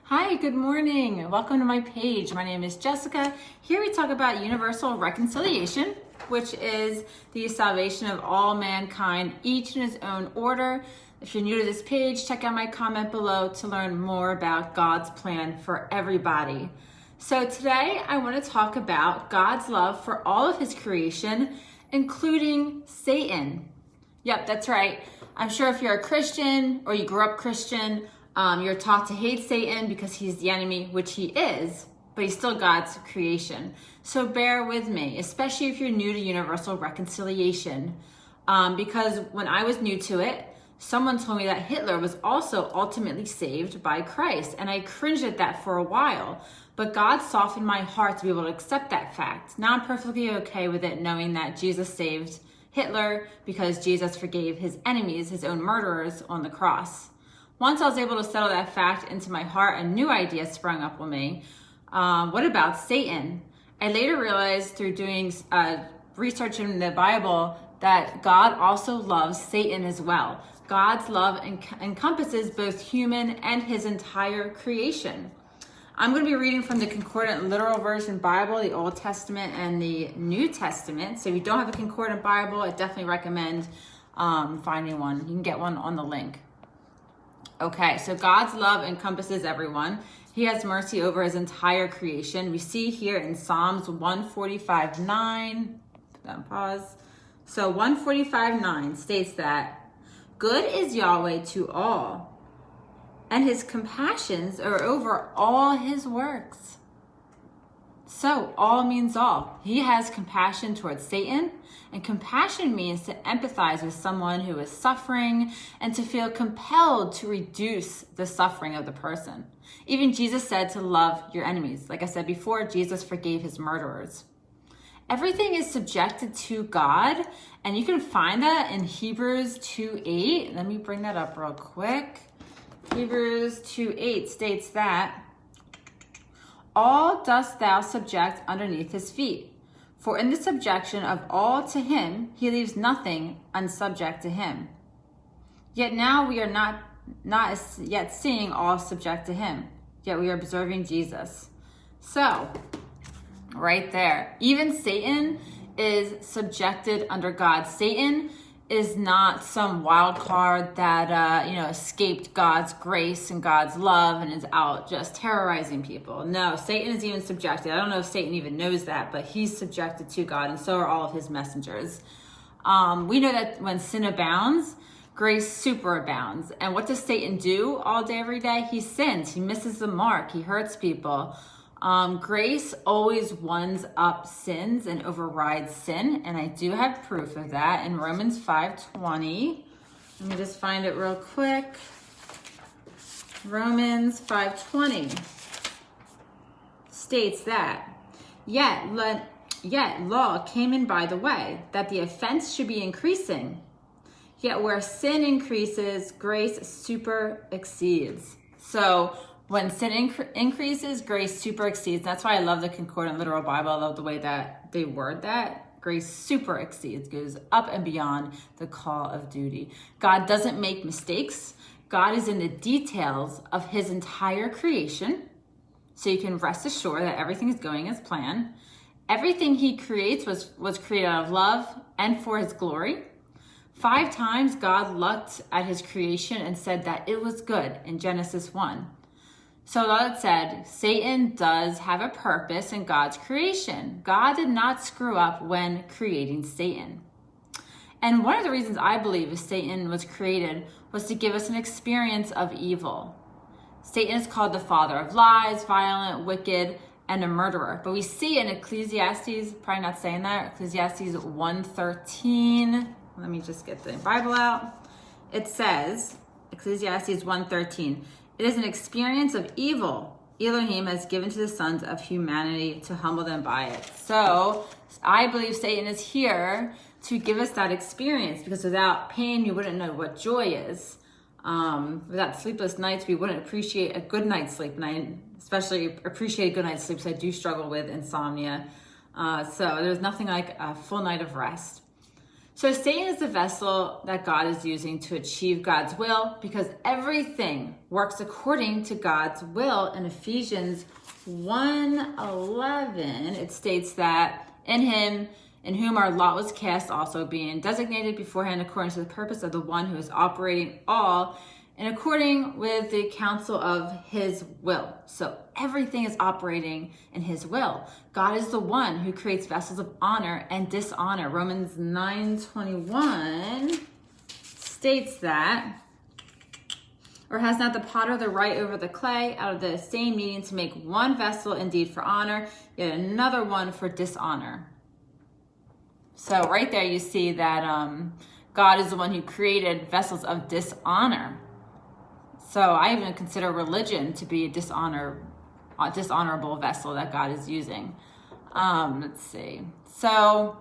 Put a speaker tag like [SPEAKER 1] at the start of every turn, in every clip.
[SPEAKER 1] Hi, good morning. Welcome to my page. My name is Jessica. Here we talk about universal reconciliation, which is the salvation of all mankind, each in his own order. If you're new to this page, check out my comment below to learn more about God's plan for everybody. So today I want to talk about God's love for all of his creation, including Satan. Yep, that's right. I'm sure if you're a Christian or you grew up Christian, you're taught to hate Satan because he's the enemy, which he is, but he's still God's creation. So bear with me, especially if you're new to universal reconciliation. Because when I was new to it, someone told me that Hitler was also ultimately saved by Christ. And I cringed at that for a while. But God softened my heart to be able to accept that fact. Now I'm perfectly okay with it, knowing that Jesus saved Hitler because Jesus forgave his enemies, his own murderers, on the cross. Once I was able to settle that fact into my heart, a new idea sprung up with me. What about Satan? I later realized through doing research in the Bible that God also loves Satan as well. God's love encompasses both human and his entire creation. I'm going to be reading from the Concordant Literal Version Bible, the Old Testament and the New Testament. So if you don't have a Concordant Bible, I definitely recommend finding one. You can get one on the link. Okay, so God's love encompasses everyone. He has mercy over his entire creation. We see here in Psalms 145:9, pause. So 145:9 states that good is Yahweh to all, and his compassions are over all his works. So all means all. He has compassion towards Satan, and compassion means to empathize with someone who is suffering and to feel compelled to reduce the suffering of the person. Even Jesus said to love your enemies. Like I said before, Jesus forgave his murderers. Everything is subjected to God, and you can find that in Hebrews 2:8. Let me bring that up real quick. Hebrews 2:8 states that all dost thou subject underneath his feet. For in the subjection of all to him, he leaves nothing unsubject to him. Yet now we are not yet seeing all subject to him, yet we are observing Jesus. So, right there, even Satan is subjected under God. Satan is not some wild card that escaped God's grace and God's love and is out just terrorizing people. No, Satan is even subjected. I don't know if Satan even knows that, but he's subjected to God, and so are all of his messengers. We know that when sin abounds, grace superabounds. And what does Satan do all day, every day? He sins. He misses the mark. He hurts people. Grace always ones up sins and overrides sin, and I do have proof of that in Romans 5:20. Let me just find it real quick. Romans 5:20 states that, yet law came in by the way, that the offense should be increasing. Yet where sin increases, grace super exceeds. So when sin increases, grace super exceeds. That's why I love the Concordant Literal Bible. I love the way that they word that. Grace super exceeds, goes up and beyond the call of duty. God doesn't make mistakes. God is in the details of his entire creation. So you can rest assured that everything is going as planned. Everything he creates was created out of love and for his glory. 5 times God looked at his creation and said that it was good in Genesis 1. So that said, Satan does have a purpose in God's creation. God did not screw up when creating Satan. And one of the reasons I believe Satan was created was to give us an experience of evil. Satan is called the father of lies, violent, wicked, and a murderer. But we see in Ecclesiastes, probably not saying that, Ecclesiastes 1:13. Let me just get the Bible out. It says, Ecclesiastes 1:13, it is an experience of evil Elohim has given to the sons of humanity to humble them by it. So I believe Satan is here to give us that experience, because without pain, you wouldn't know what joy is. Without sleepless nights, we wouldn't appreciate a good night's sleep. And I especially appreciate a good night's sleep, because I do struggle with insomnia. So there's nothing like a full night of rest. So Satan is the vessel that God is using to achieve God's will, because everything works according to God's will. In Ephesians 1:11, it states that in him, in whom our lot was cast, also being designated beforehand according to the purpose of the one who is operating all and according with the counsel of his will. So everything is operating in his will. God is the one who creates vessels of honor and dishonor. Romans 9:21 states that, or has not the potter the right over the clay, out of the same meaning to make one vessel indeed for honor, yet another one for dishonor. So right there you see that God is the one who created vessels of dishonor. So I even consider religion to be a dishonorable vessel that God is using. Let's see. So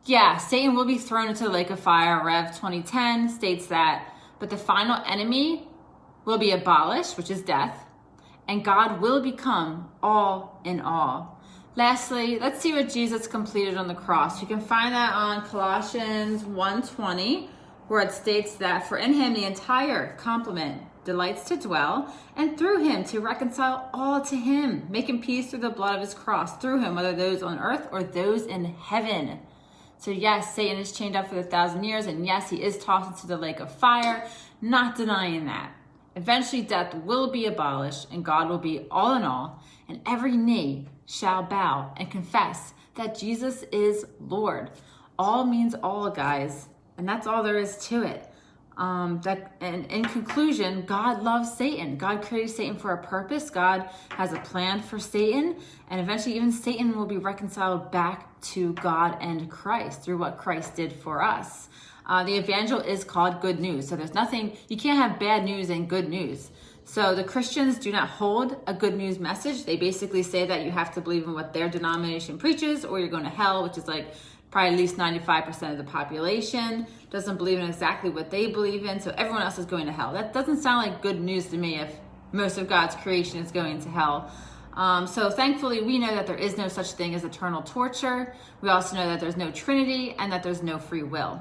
[SPEAKER 1] yeah, Satan will be thrown into the lake of fire. Rev 20:10 states that, but the final enemy will be abolished, which is death, and God will become all in all. Lastly, let's see what Jesus completed on the cross. You can find that on Colossians 1:20, where it states that, for in him the entire complement delights to dwell, and through him to reconcile all to him, making peace through the blood of his cross, through him, whether those on earth or those in heaven. So yes, Satan is chained up for 1,000 years, and yes, he is tossed into the lake of fire, not denying that. Eventually death will be abolished, and God will be all in all, and every knee shall bow and confess that Jesus is Lord. All means all, guys, and that's all there is to it. And in conclusion, God loves Satan. God created Satan for a purpose. God has a plan for Satan, and eventually even Satan will be reconciled back to God and Christ through what Christ did for us. The evangel is called good news. So there's nothing, you can't have bad news and good news. So the Christians do not hold a good news message. They basically say that you have to believe in what their denomination preaches, or you're going to hell, which is like probably at least 95% of the population doesn't believe in exactly what they believe in, so everyone else is going to hell. That doesn't sound like good news to me if most of God's creation is going to hell. So thankfully, we know that there is no such thing as eternal torture. We also know that there's no Trinity and that there's no free will.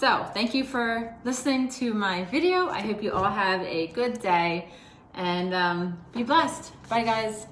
[SPEAKER 1] So thank you for listening to my video. I hope you all have a good day and be blessed. Bye, guys.